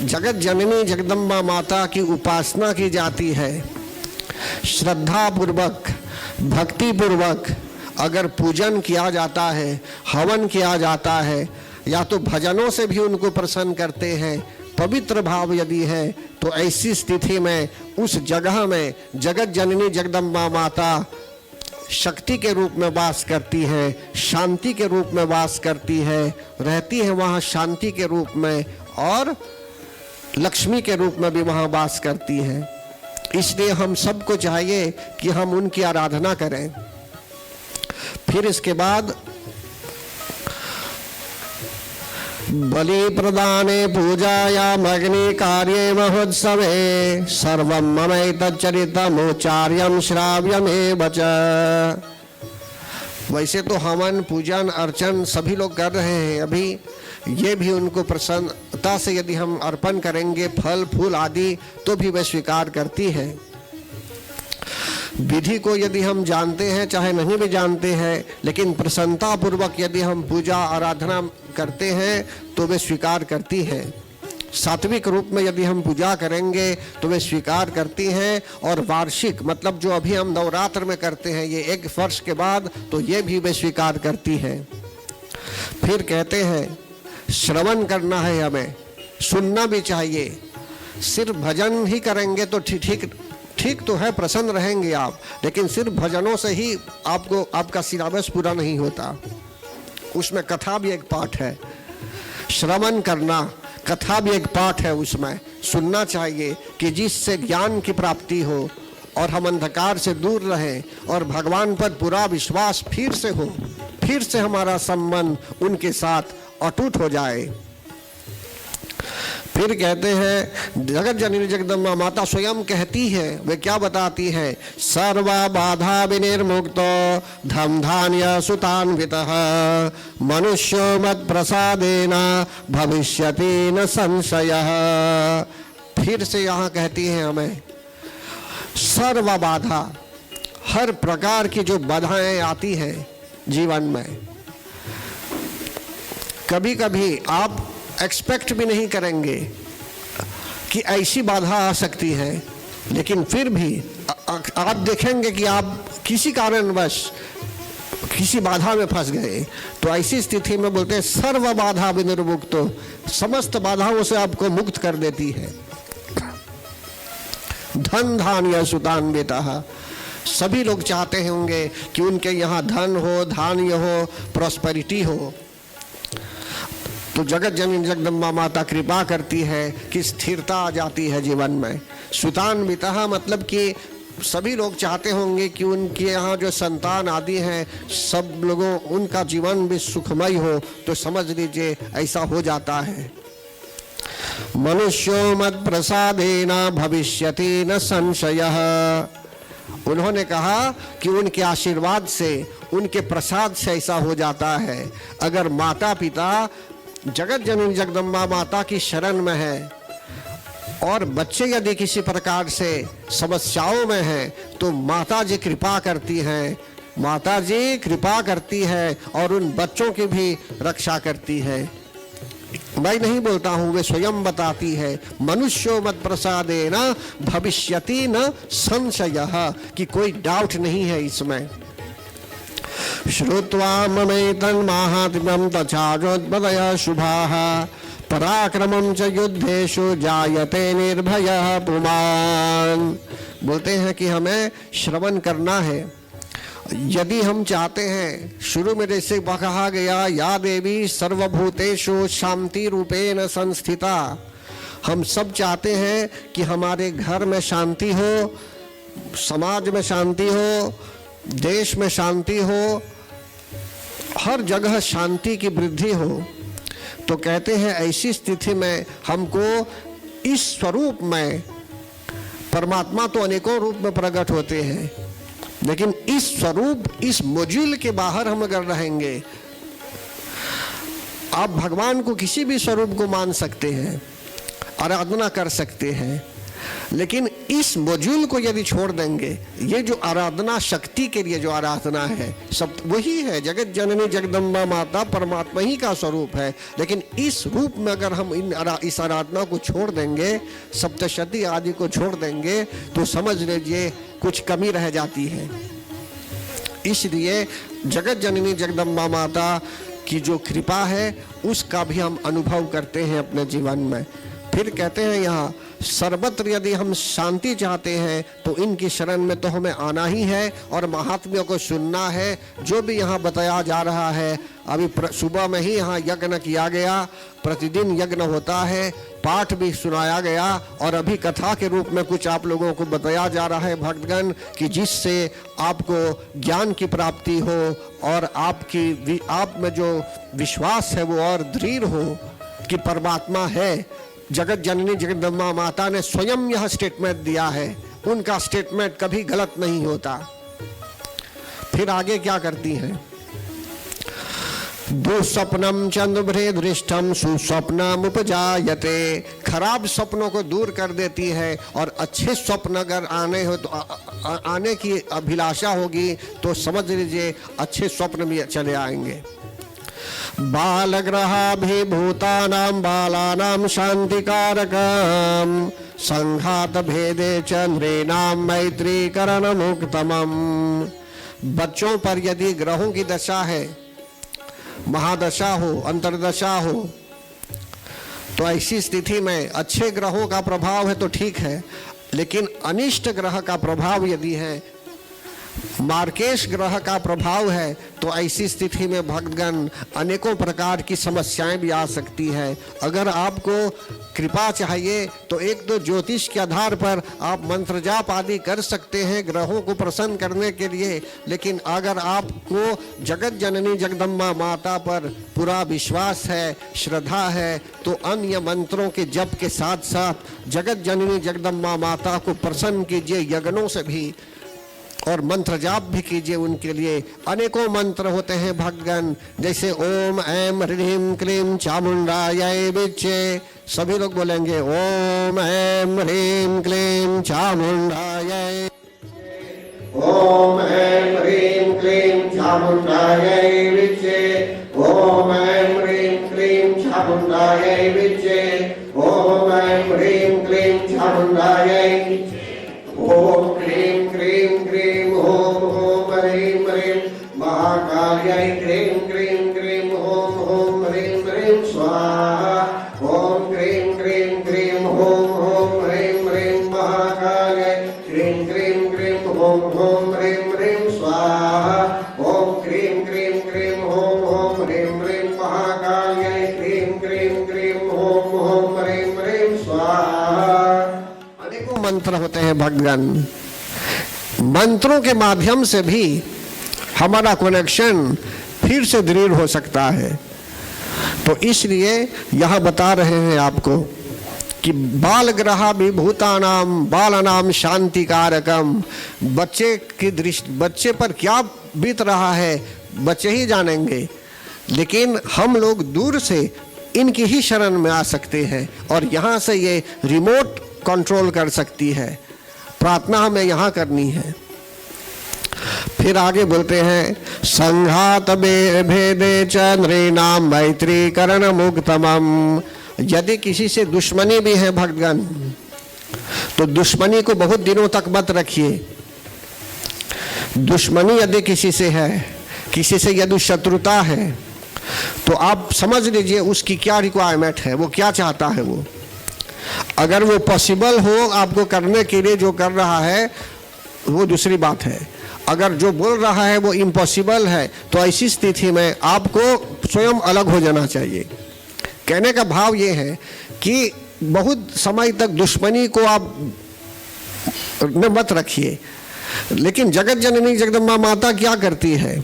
जगत जननी जगदम्बा माता की उपासना की जाती है, श्रद्धा पूर्वक, भक्ति पूर्वक अगर पूजन किया जाता है, हवन किया जाता है, या तो भजनों से भी उनको प्रसन्न करते हैं, पवित्र भाव यदि है, तो ऐसी स्थिति में उस जगह में जगत जननी जगदम्बा माता शक्ति के रूप में वास करती है, शांति के रूप में वास करती है, रहती है वहाँ शांति के रूप में, और लक्ष्मी के रूप में भी वहाँ वास करती है। इसलिए हम सबको चाहिए कि हम उनकी आराधना करें। फिर इसके बाद बलि प्रदाने पूजायाम अग्नि कार्ये महोत्सवे सर्वं ममैतच्चरितमुच्चार्यं श्राव्यमेव च। वैसे तो हवन पूजन अर्चन सभी लोग कर रहे हैं अभी, ये भी उनको प्रसन्नता से यदि हम अर्पण करेंगे फल फूल आदि तो भी वे स्वीकार करती है। विधि को यदि हम जानते हैं चाहे नहीं भी जानते हैं, लेकिन प्रसन्नता पूर्वक यदि हम पूजा आराधना करते हैं तो वे स्वीकार करती है। सात्विक रूप में यदि हम पूजा करेंगे तो वे स्वीकार करती हैं, और वार्षिक मतलब जो अभी हम नवरात्र में करते हैं ये एक वर्ष के बाद, तो ये भी वे स्वीकार करती हैं। फिर कहते हैं श्रवण करना है, हमें सुनना भी चाहिए। सिर्फ भजन ही करेंगे तो ठीक तो है, प्रसन्न रहेंगे आप, लेकिन सिर्फ भजनों से ही आपका सिलेबस पूरा नहीं होता, उसमें कथा भी एक पाठ है। श्रवण करना, कथा भी एक पाठ है, उसमें सुनना चाहिए कि जिससे ज्ञान की प्राप्ति हो और हम अंधकार से दूर रहें और भगवान पर पूरा विश्वास फिर से हो, फिर से हमारा संबंध उनके साथ अटूट हो जाए। फिर कहते हैं जगत जननी जगदम्बा माता स्वयं कहती है, वे क्या बताती है, सर्वा बाधा विनिर्मुक्तो धम धान्य सुतान्वितः मनुष्यो मत प्रसादेन भविष्यति न संशयः। फिर से यहाँ कहती है हमें सर्व बाधा, हर प्रकार की जो बाधाएं आती हैं जीवन में, कभी कभी आप एक्सपेक्ट भी नहीं करेंगे कि ऐसी बाधा आ सकती है, लेकिन फिर भी आप देखेंगे कि आप किसी कारणवश किसी बाधा में फंस गए, तो ऐसी स्थिति में बोलते हैं सर्व बाधा विनिर्मुक्तो, समस्त बाधाओं से आपको मुक्त कर देती है। धन धान्य सुतान्वितः, सभी लोग चाहते होंगे कि उनके यहाँ धन हो, धान्य हो, प्रॉस्पेरिटी हो, तो जगत जननी जगदम्बा माता कृपा करती है कि स्थिरता आ जाती है जीवन में। सुतान्वितः मतलब कि सभी लोग चाहते होंगे कि उनके यहाँ जो संतान आदि हैं सब लोगों उनका जीवन भी सुखमय हो, तो समझ लीजिए ऐसा हो जाता है। मनुष्यो मत प्रसादेन भविष्यति न संशयः, उन्होंने कहा कि उनके आशीर्वाद से, उनके प्रसाद से ऐसा हो जाता है। अगर माता पिता जगत जननी जगदम्बा माता की शरण में है और बच्चे यदि किसी प्रकार से समस्याओं में हैं, तो माता जी कृपा करती हैं, माता जी कृपा करती है और उन बच्चों की भी रक्षा करती है। मैं नहीं बोलता हूँ, वे स्वयं बताती है, मनुष्यो मत प्रसादेन भविष्यति न संशयः, कि कोई डाउट नहीं है इसमें। श्रुत्वा ममेतन्माहात्म्यं तचारोत्पदयः शुभाः पराक्रमं च युद्धेषु जायते निर्भयः पुमान्। बोलते हैं कि हमें श्रवण करना है। यदि हम चाहते हैं, शुरू में जैसे कहा गया, या देवी सर्वभूतेषु शांति रूपेण संस्थिता, हम सब चाहते हैं कि हमारे घर में शांति हो, समाज में शांति हो, देश में शांति हो, हर जगह शांति की वृद्धि हो। तो कहते हैं ऐसी स्थिति में हमको इस स्वरूप में, परमात्मा तो अनेकों रूप में प्रकट होते हैं, लेकिन इस स्वरूप, इस मॉड्यूल के बाहर हम अगर रहेंगे, आप भगवान को किसी भी स्वरूप को मान सकते हैं, आराधना कर सकते हैं, लेकिन इस मॉड्यूल को यदि छोड़ देंगे, ये जो आराधना शक्ति के लिए जो आराधना है सब वही है, जगत जननी जगदम्बा माता परमात्मा ही का स्वरूप है, लेकिन इस रूप में अगर हम इस आराधना को छोड़ देंगे, सप्तशती आदि को छोड़ देंगे, तो समझ लीजिए कुछ कमी रह जाती है। इसलिए जगत जननी जगदम्बा माता की जो कृपा है उसका भी हम अनुभव करते हैं अपने जीवन में। फिर कहते हैं यहाँ सर्वत्र यदि हम शांति चाहते हैं तो इनकी शरण में तो हमें आना ही है और महात्म्यों को सुनना है। जो भी यहाँ बताया जा रहा है, अभी सुबह में ही यहाँ यज्ञ किया गया, प्रतिदिन यज्ञ होता है, पाठ भी सुनाया गया, और अभी कथा के रूप में कुछ आप लोगों को बताया जा रहा है भक्तगण, कि जिससे आपको ज्ञान की प्राप्ति हो और आप में जो विश्वास है वो और दृढ़ हो कि परमात्मा है। जगत जननी जगदम्बा माता ने स्वयं यह स्टेटमेंट दिया है, उनका स्टेटमेंट कभी गलत नहीं होता। फिर आगे क्या करती हैं? दुस्वप्नम चंद्रभ्रे दृष्टम सुस्वप्नम उपजायते। खराब स्वप्नों को दूर कर देती है और अच्छे स्वप्न अगर आने हो तो आने की अभिलाषा होगी तो समझ लीजिए अच्छे स्वप्न भी चले आएंगे। बालग्रहाभिभूतानां बालानां शांतिकारकम संघात भेदे चंद्रेणां मैत्रीकरणमुक्तमम्। बच्चों पर यदि ग्रहों की दशा है, महादशा हो, अंतरदशा हो, तो ऐसी स्थिति में अच्छे ग्रहों का प्रभाव है तो ठीक है, लेकिन अनिष्ट ग्रह का प्रभाव यदि है, मार्केश ग्रह का प्रभाव है, तो ऐसी स्थिति में भक्तगण अनेकों प्रकार की समस्याएं भी आ सकती है। अगर आपको कृपा चाहिए तो एक दो ज्योतिष के आधार पर आप मंत्र जाप आदि कर सकते हैं ग्रहों को प्रसन्न करने के लिए, लेकिन अगर आपको जगत जननी जगदम्बा माता पर पूरा विश्वास है, श्रद्धा है, तो अन्य मंत्रों के जप के साथ साथ जगत जननी जगदम्बा माता को प्रसन्न कीजिए यज्ञों से भी, और मंत्र जाप भी कीजिए उनके लिए। अनेकों मंत्र होते हैं भक्तगण, जैसे ओम ऐम ह्रीम क्लीम चामुंडाय विच्चे। सभी लोग बोलेंगे ओम ऐम ह्रीम क्लीम चामुंडाय, ओम ऐम ह्रीम क्लीम चामुंडाय विच्चे, ओम ऐम ह्रीम क्लीम चामुंडाय विच्चे, ओम ऐम ह्रीम क्लीम चामुंडाय विच्चे, ओम क्लीं क्लीं क्लीं ओम ओम ह्रीं ह्रीं महाकाल्याय क्लीं क्लीं क्लीं ओम ओम ह्रीं ह्रीं स्वाहा। ओम क्लीं क्लीं क्लीं ओम ओम ह्रीं ह्रीं महाकाल्याय क्लीं क्लीं क्लीं ओम ओम ह्रीं ह्रीं स्वाहा। ओम क्लीं क्लीं क्लीं ओम ओम ह्रीं ह्रीं महाकाल्याय क्लीं क्लीं क्लीं ओम ओम ह्रीं ह्रीं स्वाहा। अनेकों मंत्र होते हैं भक्तगण, मंत्रों के माध्यम से भी हमारा कनेक्शन फिर से दृढ़ हो सकता है। तो इसलिए यह बता रहे हैं आपको कि बाल ग्रहा विभूतानाम बालानाम शांति कारकम। बच्चे की दृष्टि, बच्चे पर क्या बीत रहा है बच्चे ही जानेंगे, लेकिन हम लोग दूर से इनकी ही शरण में आ सकते हैं और यहाँ से ये रिमोट कंट्रोल कर सकती है। प्रार्थना हमें यहाँ करनी है। फिर आगे बोलते हैं संघात भेदे च नृणाम मैत्रीकरण मुक्तमम्। यदि किसी से दुश्मनी भी है भक्तगण, तो दुश्मनी को बहुत दिनों तक मत रखिए। दुश्मनी यदि किसी से है, किसी से यदि शत्रुता है, तो आप समझ लीजिए उसकी क्या रिक्वायरमेंट है, वो क्या चाहता है। वो अगर वो पॉसिबल हो आपको करने के लिए जो कर रहा है वो दूसरी बात है। अगर जो बोल रहा है वो इम्पॉसिबल है, तो ऐसी स्थिति में आपको स्वयं अलग हो जाना चाहिए। कहने का भाव ये है कि बहुत समय तक दुश्मनी को आप मत रखिए। लेकिन जगत जननी जगदम्बा माता क्या करती है?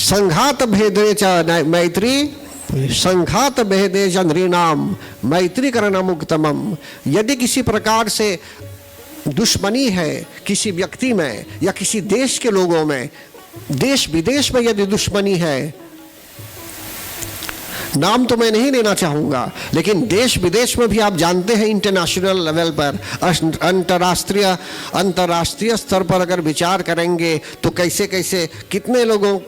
संघात भेदे च मैत्री, संघात भेदे च नृणाम मैत्रीकरणम मुक्तमम्। यदि किसी प्रकार से दुश्मनी है किसी व्यक्ति में या किसी देश के लोगों में, देश विदेश में यदि दुश्मनी है, नाम तो मैं नहीं लेना चाहूँगा, लेकिन देश विदेश में भी आप जानते हैं इंटरनेशनल लेवल पर, अंतर्राष्ट्रीय स्तर पर अगर विचार करेंगे तो कैसे कैसे कितने लोगों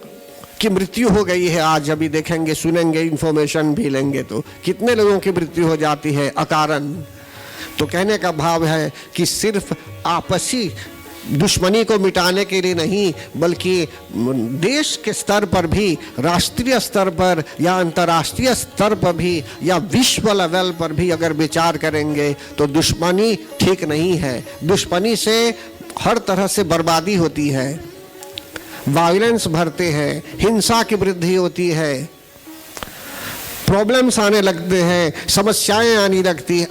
की मृत्यु हो गई है। आज अभी देखेंगे, सुनेंगे, इंफॉर्मेशन भी लेंगे तो कितने लोगों की मृत्यु हो जाती है अकारण। तो कहने का भाव है कि सिर्फ आपसी दुश्मनी को मिटाने के लिए नहीं, बल्कि देश के स्तर पर भी, राष्ट्रीय स्तर पर या अंतर्राष्ट्रीय स्तर पर भी या विश्व लेवल पर भी अगर विचार करेंगे तो दुश्मनी ठीक नहीं है। दुश्मनी से हर तरह से बर्बादी होती है, वायलेंस भरते हैं, हिंसा की वृद्धि होती है, प्रॉब्लम्स आने लगते हैं, समस्याएं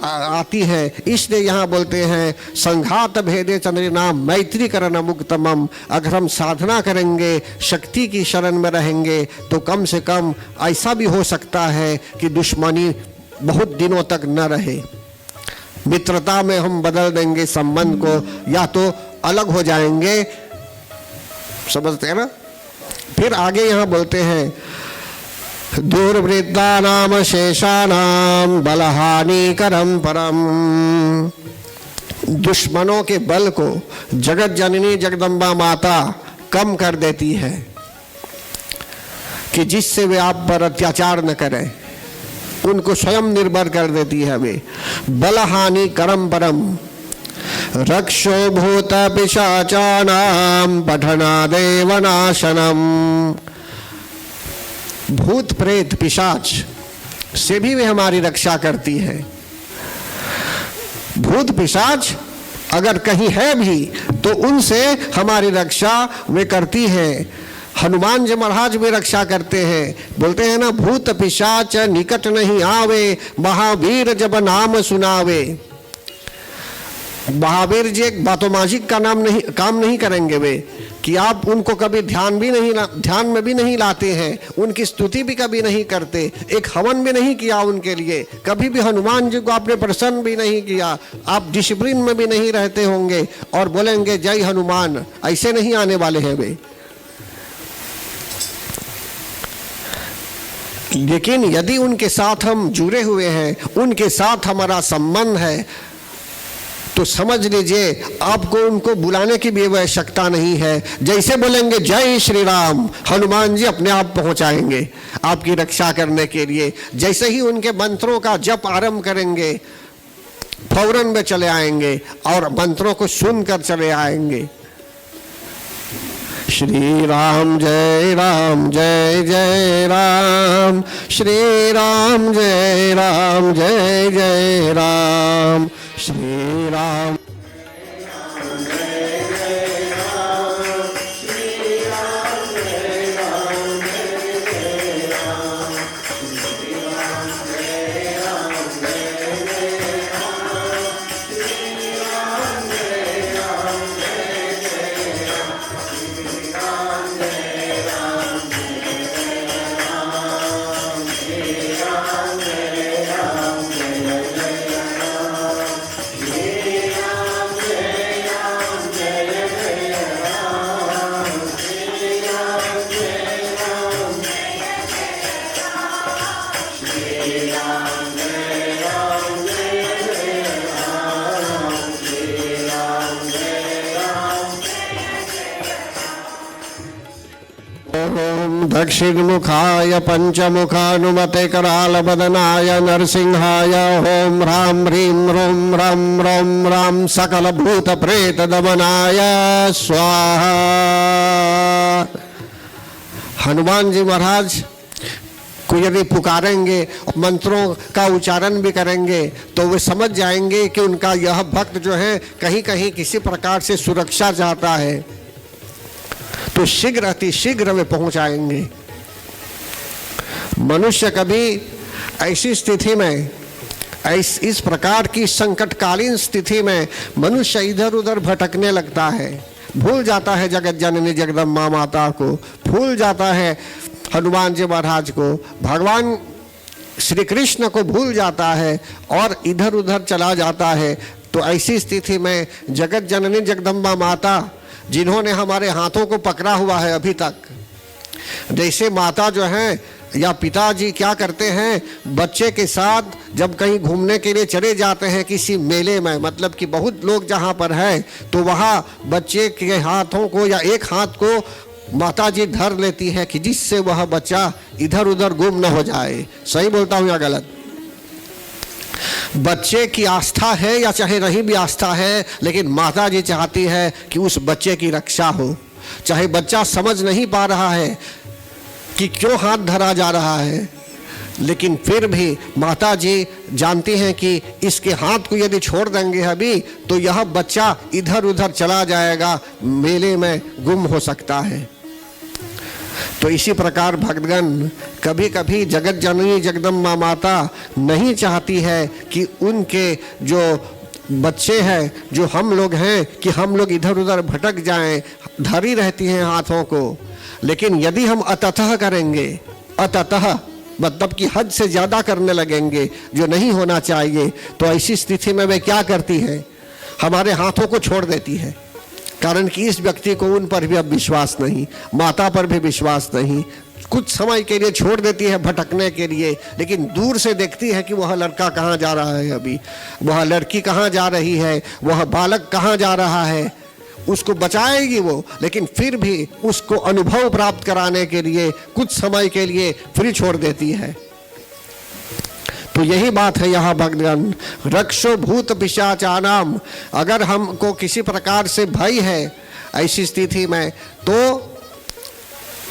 आती हैं। इसलिए यहाँ बोलते हैं संघात भेदे चंद्रनाम मैत्रीकरण मुक्तमम्। अगर हम साधना करेंगे, शक्ति की शरण में रहेंगे, तो कम से कम ऐसा भी हो सकता है कि दुश्मनी बहुत दिनों तक न रहे। मित्रता में हम बदल देंगे संबंध को, या तो अलग हो जाएंगे। समझते हैं ना? फिर आगे यहाँ बोलते हैं दुर्वृत्तानां शेषानां बलहानिकरं परम। दुश्मनों के बल को जगत जननी जगदम्बा माता कम कर देती है कि जिससे वे आप पर अत्याचार न करें, उनको स्वयं निर्भर कर देती है। वे बलहानि करम परम। रक्षो भूत पिशाचानां पठनादेव नाशनम। भूत प्रेत पिशाच से भी वे हमारी रक्षा करती है। भूत पिशाच अगर कहीं है भी तो उनसे हमारी रक्षा वे करती है। हनुमान जी महाराज भी रक्षा करते हैं। बोलते हैं ना, भूत पिशाच निकट नहीं आवे, महावीर जब नाम सुनावे। महावीर जी एक बातोमाजिक का काम नहीं करेंगे वे, कि आप उनको कभी ध्यान में भी नहीं लाते हैं, उनकी स्तुति भी कभी नहीं करते, एक हवन भी नहीं किया उनके लिए, कभी भी हनुमान जी को आपने प्रसन्न भी नहीं किया, आप डिसिप्लिन में भी नहीं रहते होंगे और बोलेंगे जय हनुमान, ऐसे नहीं आने वाले हैं वे। लेकिन यदि उनके साथ हम जुड़े हुए हैं, उनके साथ हमारा संबंध है, तो समझ लीजिए आपको उनको बुलाने की भी आवश्यकता नहीं है। जैसे बोलेंगे जय श्री राम, हनुमान जी अपने आप पहुंचाएंगे आपकी रक्षा करने के लिए। जैसे ही उनके मंत्रों का जप आरंभ करेंगे, फौरन में चले आएंगे और मंत्रों को सुनकर चले आएंगे। श्री राम जय जय राम, श्री राम जय जय राम, श्री राम। दक्षिण मुखाय पंचमुखानुमते कराल बदनाय नरसिंहाय ओम राम ह्रीं रोम रम रोम राम सकल भूत प्रेत दमनाय स्वाहा। हनुमान जी महाराज को यदि पुकारेंगे, मंत्रों का उच्चारण भी करेंगे, तो वे समझ जाएंगे कि उनका यह भक्त जो है कहीं कहीं किसी प्रकार से सुरक्षा चाहता है, तो शीघ्र अति शीघ्र वे पहुंच आएंगे। मनुष्य कभी ऐसी स्थिति में, इस प्रकार की संकटकालीन स्थिति में मनुष्य इधर उधर भटकने लगता है, भूल जाता है जगत जननी जगदम्बा माता को, भूल जाता है हनुमान जी महाराज को, भगवान श्री कृष्ण को भूल जाता है और इधर उधर चला जाता है। तो ऐसी स्थिति में जगत जननी जगदम्बा माता, जिन्होंने हमारे हाथों को पकड़ा हुआ है अभी तक, जैसे माता जो है या पिताजी क्या करते हैं, बच्चे के साथ जब कहीं घूमने के लिए चले जाते हैं किसी मेले में, मतलब कि बहुत लोग जहाँ पर है, तो वहाँ बच्चे के हाथों को या एक हाथ को माताजी धर लेती है कि जिससे वह बच्चा इधर उधर गुम न हो जाए। सही बोलता हूँ या गलत? बच्चे की आस्था है या चाहे नहीं भी आस्था है, लेकिन माता जी चाहती है कि उस बच्चे की रक्षा हो। चाहे बच्चा समझ नहीं पा रहा है कि क्यों हाथ धरा जा रहा है, लेकिन फिर भी माता जी जानती हैं कि इसके हाथ को यदि छोड़ देंगे अभी तो यह बच्चा इधर उधर चला जाएगा, मेले में गुम हो सकता है। तो इसी प्रकार भक्तगण, कभी कभी जगत जननी जगदम्बा माता नहीं चाहती है कि उनके जो बच्चे हैं, जो हम लोग हैं, कि हम लोग इधर उधर भटक जाएं, धरी रहती हैं हाथों को। लेकिन यदि हम अतः करेंगे, अतः मतलब कि हद से ज़्यादा करने लगेंगे जो नहीं होना चाहिए, तो ऐसी स्थिति में वे क्या करती है, हमारे हाथों को छोड़ देती है। कारण कि इस व्यक्ति को उन पर भी अब विश्वास नहीं, माता पर भी विश्वास नहीं, कुछ समय के लिए छोड़ देती है भटकने के लिए, लेकिन दूर से देखती है कि वह लड़का कहाँ जा रहा है, अभी वह लड़की कहाँ जा रही है, वह बालक कहाँ जा रहा है, उसको बचाएगी वो, लेकिन फिर भी उसको अनुभव प्राप्त कराने के लिए कुछ समय के लिए फ्री छोड़ देती है। तो यही बात है यहाँ भक्तगण, रक्षो भूत पिशाचानाम। अगर हमको किसी प्रकार से भय है ऐसी स्थिति में तो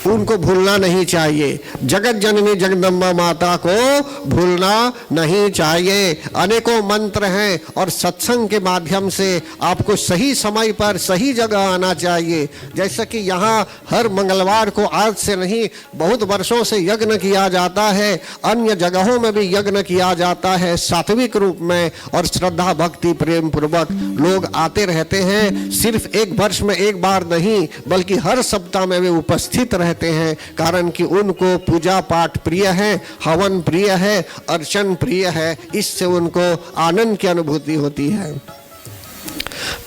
उनको भूलना नहीं चाहिए। जगत जननी जगदम्बा माता को भूलना नहीं चाहिए। अनेकों मंत्र हैं और सत्संग के माध्यम से आपको सही समय पर सही जगह आना चाहिए। जैसा कि यहाँ हर मंगलवार को आज से नहीं बहुत वर्षों से यज्ञ किया जाता है, अन्य जगहों में भी यज्ञ किया जाता है सात्विक रूप में, और श्रद्धा भक्ति प्रेम पूर्वक लोग आते रहते हैं। सिर्फ एक वर्ष में एक बार नहीं बल्कि हर सप्ताह में वे उपस्थित रहते हैं, कारण कि उनको पूजा पाठ प्रिय है, हवन प्रिय है, अर्चन प्रिय है, इससे उनको आनंद की अनुभूति होती है।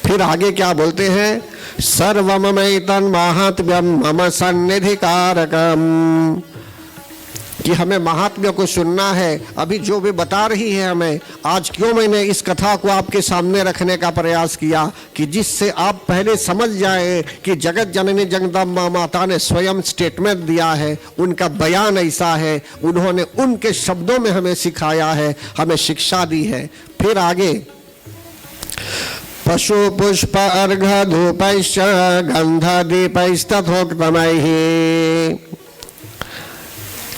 फिर आगे क्या बोलते हैं, सर्वममैतन् माहात्म्यं मम सन्निधि कारकम्, कि हमें महात्म्य को सुनना है। अभी जो भी बता रही है हमें, आज क्यों मैंने इस कथा को आपके सामने रखने का प्रयास किया कि जिससे आप पहले समझ जाए कि जगत जननी जगदम्बा माता ने स्वयं स्टेटमेंट दिया है, उनका बयान ऐसा है, उन्होंने उनके शब्दों में हमें सिखाया है, हमें शिक्षा दी है। फिर आगे, पशु पुष्प अर्घ धूपैश्च गंध दीपैस्तथोक्तमैः,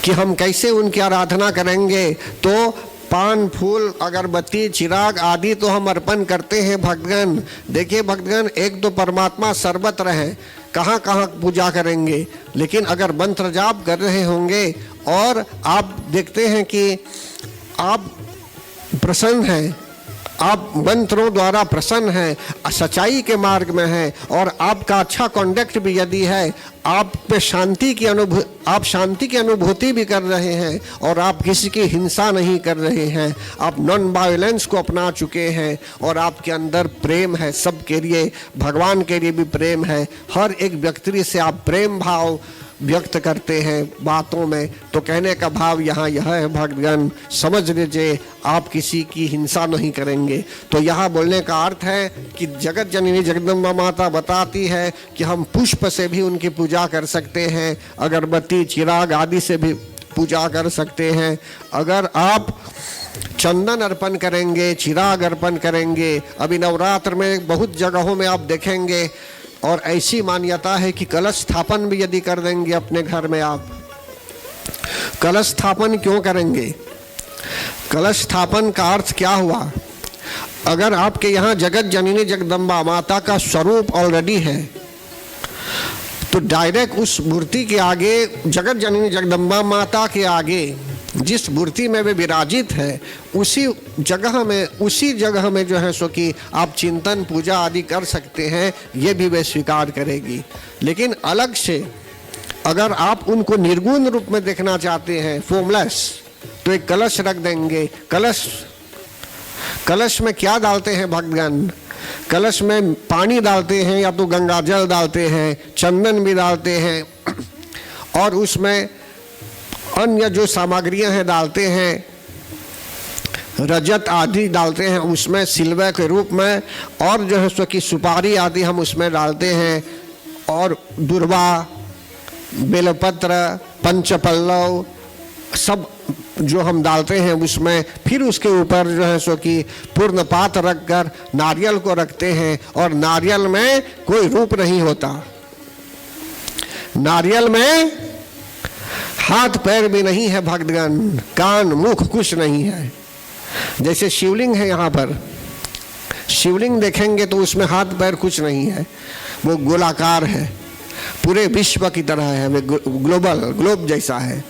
कि हम कैसे उनकी आराधना करेंगे। तो पान फूल अगरबत्ती चिराग आदि तो हम अर्पण करते हैं भक्तगण। देखिए भक्तगण, एक तो परमात्मा सर्वत्र है, कहाँ कहाँ पूजा करेंगे, लेकिन अगर मंत्र जाप कर रहे होंगे और आप देखते हैं कि आप प्रसन्न हैं, आप मंत्रों द्वारा प्रसन्न हैं, सच्चाई के मार्ग में हैं, और आपका अच्छा कॉन्डक्ट भी यदि है, आप पे शांति की अनुभूति भी कर रहे हैं, और आप किसी की हिंसा नहीं कर रहे हैं, आप नॉन वायलेंस को अपना चुके हैं, और आपके अंदर प्रेम है, सबके लिए, भगवान के लिए भी प्रेम है, हर एक व्यक्ति से आप प्रेम भाव व्यक्त करते हैं बातों में। तो कहने का भाव यहाँ यह है भक्तगण, समझ लीजिए आप किसी की हिंसा नहीं करेंगे। तो यहाँ बोलने का अर्थ है कि जगत जननी जगदम्बा माता बताती है कि हम पुष्प से भी उनकी पूजा कर सकते हैं, अगरबत्ती चिराग आदि से भी पूजा कर सकते हैं। अगर आप चंदन अर्पण करेंगे, चिराग अर्पण करेंगे, अभी नवरात्र में बहुत जगहों में आप देखेंगे, और ऐसी मान्यता है कि कलश स्थापन भी यदि कर देंगे अपने घर में, आप कलश स्थापन क्यों करेंगे? कलश स्थापन का अर्थ क्या हुआ? अगर आपके यहाँ जगत जननी जगदम्बा माता का स्वरूप ऑलरेडी है तो डायरेक्ट उस मूर्ति के आगे, जगत जननी जगदम्बा माता के आगे जिस मूर्ति में वे विराजित है, उसी जगह में जो है सो कि आप चिंतन पूजा आदि कर सकते हैं, ये भी वे स्वीकार करेगी। लेकिन अलग से अगर आप उनको निर्गुण रूप में देखना चाहते हैं, फॉर्मलेस, तो एक कलश रख देंगे। कलश में क्या डालते हैं भक्तगण? कलश में पानी डालते हैं, या तो गंगा जल डालते हैं, चंदन भी डालते हैं, और उसमें अन्य जो सामग्रियां हैं डालते हैं, रजत आदि डालते हैं उसमें सिल्वर के रूप में, और जो है सो कि सुपारी आदि हम उसमें डालते हैं, और दुर्वा, बेलपत्र, पंचपल्लव सब जो हम डालते हैं उसमें। फिर उसके ऊपर जो है सो कि पूर्ण पात रखकर नारियल को रखते हैं, और नारियल में कोई रूप नहीं होता, नारियल में हाथ पैर भी नहीं है भक्तगण, कान मुख कुछ नहीं है। जैसे शिवलिंग है, यहाँ पर शिवलिंग देखेंगे तो उसमें हाथ पैर कुछ नहीं है, वो गोलाकार है, पूरे विश्व की तरह है, वे ग्लोब जैसा है।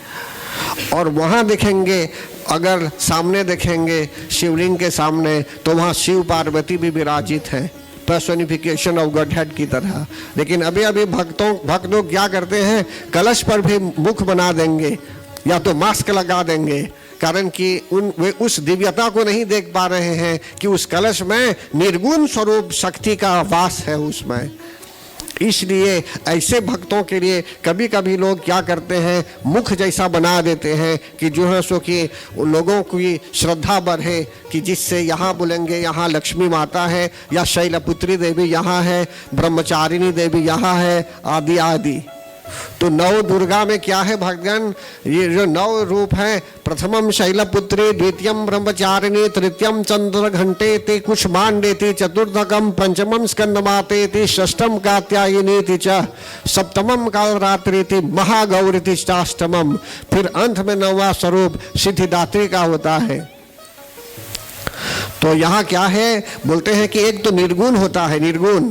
और वहाँ देखेंगे, अगर सामने देखेंगे शिवलिंग के सामने, तो वहाँ शिव पार्वती भी विराजित है, पर्सोनिफिकेशन ऑफ गॉड हेड की तरह। लेकिन अभी भक्त लोग क्या करते हैं, कलश पर भी मुख बना देंगे या तो मास्क लगा देंगे, कारण कि वे उस दिव्यता को नहीं देख पा रहे हैं कि उस कलश में निर्गुण स्वरूप शक्ति का वास है उसमें। इसलिए ऐसे भक्तों के लिए कभी कभी लोग क्या करते हैं, मुख जैसा बना देते हैं कि जो है सो कि लोगों की श्रद्धा बढ़े, कि जिससे यहाँ बोलेंगे यहाँ लक्ष्मी माता है, या शैलपुत्री देवी यहाँ है, ब्रह्मचारिणी देवी यहाँ है, आदि आदि। तो नव दुर्गा में क्या है भक्तगण, ये जो नव रूप है, प्रथमम शैलपुत्री, द्वितीयम ब्रह्मचारिणी, तृतीयम चंद्र घंटे ते कुष्मांडेति, चतुर्थकम पंचमम स्कंदमातेति, षष्ठम कात्यायनीति च, सप्तमम कालरात्रिति, महागौरीति चाष्टमम। फिर अंत में नौवां स्वरूप सिद्धिदात्री का होता है। तो यहाँ क्या है, बोलते हैं कि एक तो निर्गुण होता है, निर्गुण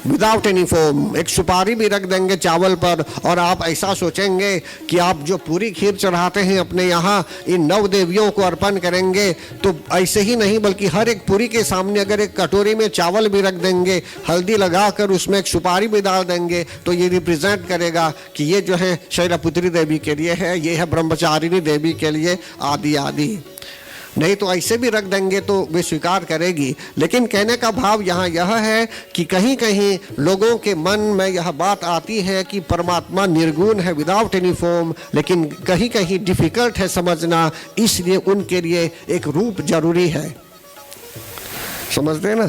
विदाउट एनी फॉर्म। एक सुपारी भी रख देंगे चावल पर और आप ऐसा सोचेंगे कि आप जो पूरी खीर चढ़ाते हैं अपने यहाँ इन नव देवियों को अर्पण करेंगे, तो ऐसे ही नहीं बल्कि हर एक पूरी के सामने अगर एक कटोरी में चावल भी रख देंगे, हल्दी लगाकर उसमें एक सुपारी भी डाल देंगे, तो ये रिप्रेजेंट करेगा कि ये जो है शैलपुत्री देवी के लिए है, ये है ब्रह्मचारिणी देवी के लिए, आदि आदि। नहीं तो ऐसे भी रख देंगे तो वे स्वीकार करेगी। लेकिन कहने का भाव यहाँ यह है कि कहीं कहीं लोगों के मन में यह बात आती है कि परमात्मा निर्गुण है, विदाउट एनी फॉर्म, लेकिन कहीं कहीं डिफिकल्ट है समझना, इसलिए उनके लिए एक रूप जरूरी है। समझते ना?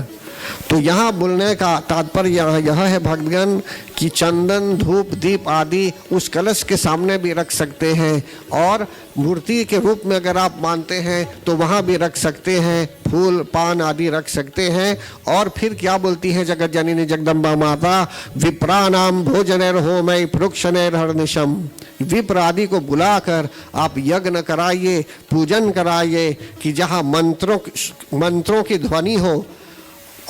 तो यहाँ बोलने का तात्पर्य यहाँ यह है भक्तगण कि चंदन धूप दीप आदि उस कलश के सामने भी रख सकते हैं, और मूर्ति के रूप में अगर आप मानते हैं तो वहाँ भी रख सकते हैं, फूल पान आदि रख सकते हैं। और फिर क्या बोलती है जगत जननी जगदम्बा माता, विप्राणाम भोजनैर होमय प्रोक्षणैर हरनिशम। विप्र आदि को बुलाकर आप यज्ञ कराइए, पूजन कराइए, कि जहाँ मंत्रों की ध्वनि हो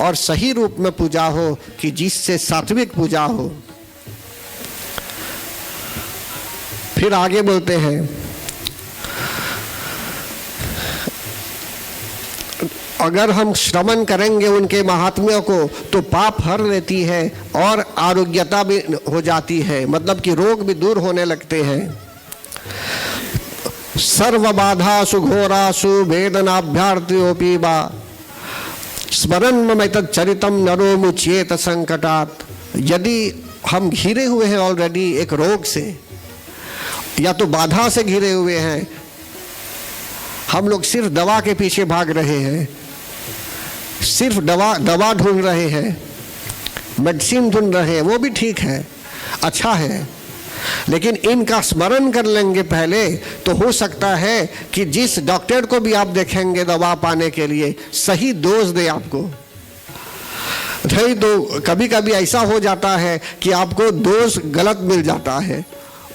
और सही रूप में पूजा हो, कि जिससे सात्विक पूजा हो। फिर आगे बोलते हैं, अगर हम श्रवण करेंगे उनके महात्म्यों को तो पाप हर लेती है और आरोग्यता भी हो जाती है, मतलब कि रोग भी दूर होने लगते हैं। सर्व बाधासु घोरासु वेदनाभ्यार्थियोपि वा स्मरण में तच्चरितम नरो मुच्येत संकटात्। यदि हम घिरे हुए हैं ऑलरेडी एक रोग से या तो बाधा से घिरे हुए हैं, हम लोग सिर्फ दवा के पीछे भाग रहे हैं, सिर्फ दवा ढूंढ रहे हैं, मेडिसिन ढूंढ रहे हैं, वो भी ठीक है, अच्छा है, लेकिन इनका स्मरण कर लेंगे पहले तो हो सकता है कि जिस डॉक्टर को भी आप देखेंगे दवा पाने के लिए सही डोज दे आपको। नहीं तो कभी कभी ऐसा हो जाता है कि आपको डोज गलत मिल जाता है।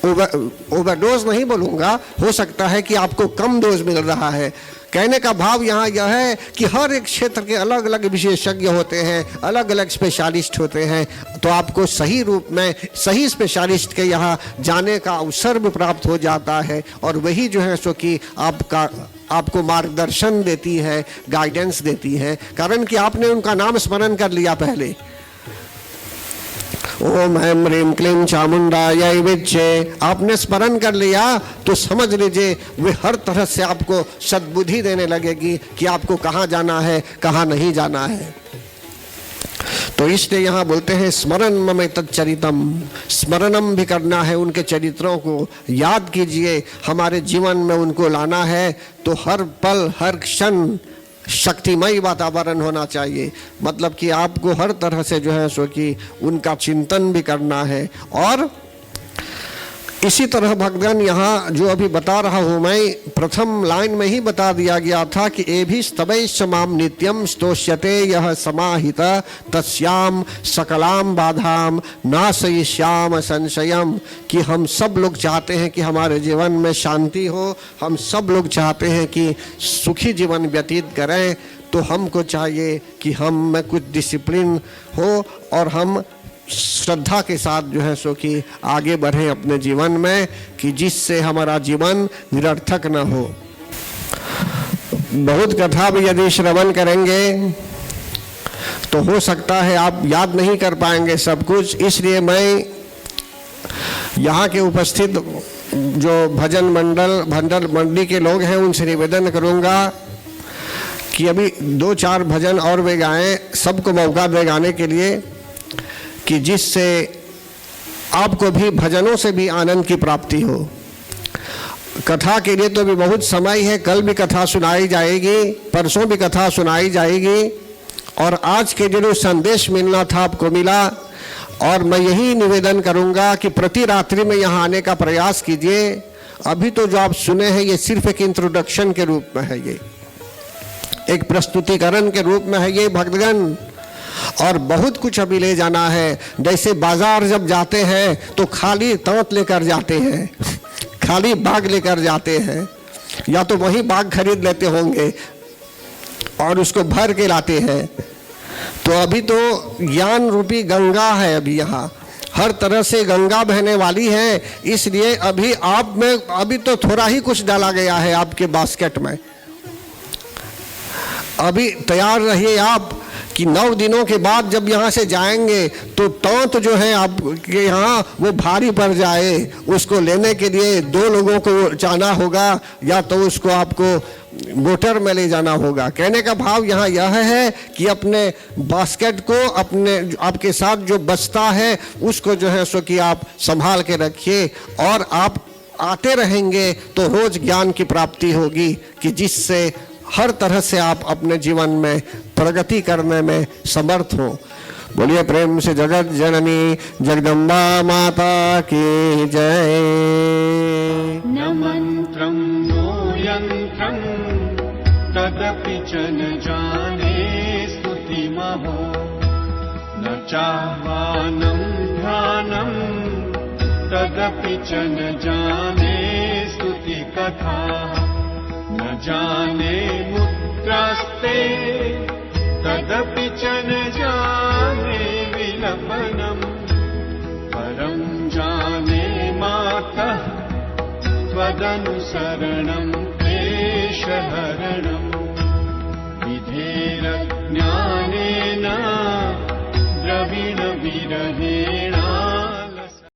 ओवरडोज नहीं बोलूँगा, हो सकता है कि आपको कम डोज मिल रहा है। कहने का भाव यहाँ यह है कि हर एक क्षेत्र के अलग अलग विशेषज्ञ होते हैं, अलग अलग स्पेशलिस्ट होते हैं, तो आपको सही रूप में सही स्पेशलिस्ट के यहाँ जाने का अवसर भी प्राप्त हो जाता है, और वही जो है सो कि आपको मार्गदर्शन देती है, गाइडेंस देती है, कारण कि आपने उनका नाम स्मरण कर लिया पहले। ओम ऐं ह्रीं क्लीं चामुंडायै विद्ये, आपने स्मरण कर लिया तो समझ लीजिए वे हर तरह से आपको सद्बुद्धि देने लगेगी कि आपको कहाँ जाना है, कहाँ नहीं जाना है। तो इसलिए यहाँ बोलते हैं स्मरण मम तच्चरितम, स्मरणम भी करना है, उनके चरित्रों को याद कीजिए, हमारे जीवन में उनको लाना है। तो हर पल हर क्षण शक्तिमय वातावरण होना चाहिए, मतलब कि आपको हर तरह से जो है सो कि उनका चिंतन भी करना है। और इसी तरह भगवान यहाँ जो अभी बता रहा हूँ मैं, प्रथम लाइन में ही बता दिया गया था कि एभि स्तवैश्च माम नित्यम स्तोष्यते यह समाहित तस्याम सकलाम बाधाम नाशयिष्याम संशयम, कि हम सब लोग चाहते हैं कि हमारे जीवन में शांति हो, हम सब लोग चाहते हैं कि सुखी जीवन व्यतीत करें, तो हमको चाहिए कि हम में कुछ डिसिप्लिन हो और हम श्रद्धा के साथ जो है सो कि आगे बढ़े अपने जीवन में, कि जिससे हमारा जीवन निरर्थक न हो। बहुत कथा भी यदि श्रवण करेंगे तो हो सकता है आप याद नहीं कर पाएंगे सब कुछ, इसलिए मैं यहाँ के उपस्थित जो भजन मंडली के लोग हैं उनसे निवेदन करूँगा कि अभी 2-4 भजन और वे गाएं, सबको मौका दे गाने के लिए, कि जिससे आपको भी भजनों से भी आनंद की प्राप्ति हो। कथा के लिए तो भी बहुत समय है, कल भी कथा सुनाई जाएगी, परसों भी कथा सुनाई जाएगी, और आज के जो संदेश मिलना था आपको मिला। और मैं यही निवेदन करूंगा कि प्रति रात्रि में यहाँ आने का प्रयास कीजिए। अभी तो जो आप सुने हैं ये सिर्फ एक इंट्रोडक्शन के रूप में है, ये एक प्रस्तुतिकरण के रूप में है ये भक्तगण, और बहुत कुछ अभी ले जाना है। जैसे बाजार जब जाते हैं तो खाली तांत लेकर जाते हैं, खाली बाग लेकर जाते हैं, या तो वही बाग खरीद लेते होंगे और उसको भर के लाते हैं। तो अभी तो ज्ञान रूपी गंगा है, अभी यहाँ हर तरह से गंगा बहने वाली है। इसलिए अभी आप में अभी तो थोड़ा ही कुछ डाला गया है आपके बास्केट में। अभी तैयार रहिए आप कि 9 दिनों के बाद जब यहाँ से जाएंगे तो तांत जो है आपके यहाँ वो भारी पड़ जाए, उसको लेने के लिए 2 लोगों को जाना होगा, या तो उसको आपको मोटर में ले जाना होगा। कहने का भाव यहाँ यह है कि अपने बास्केट को, अपने आपके साथ जो बचता है उसको जो है सो कि आप संभाल के रखिए, और आप आते रहेंगे तो रोज ज्ञान की प्राप्ति होगी कि जिससे हर तरह से आप अपने जीवन में प्रगति करने में समर्थ हो। बोलिए प्रेम से जगत जननी जगदम्बा माता की जय। न मंत्रं नो यंत्रं तदपि च न जाने स्तुतिमहो, न चाह्वानं ध्यानं तदपि च न जाने स्तुति कथा, न जाने मुद्रास्ते तदपि च न जाने विलपनम्, परं जाने मातः त्वदनुसरणं क्लेशहरणम्, विधेरज्ञानेन द्रविणविरहेण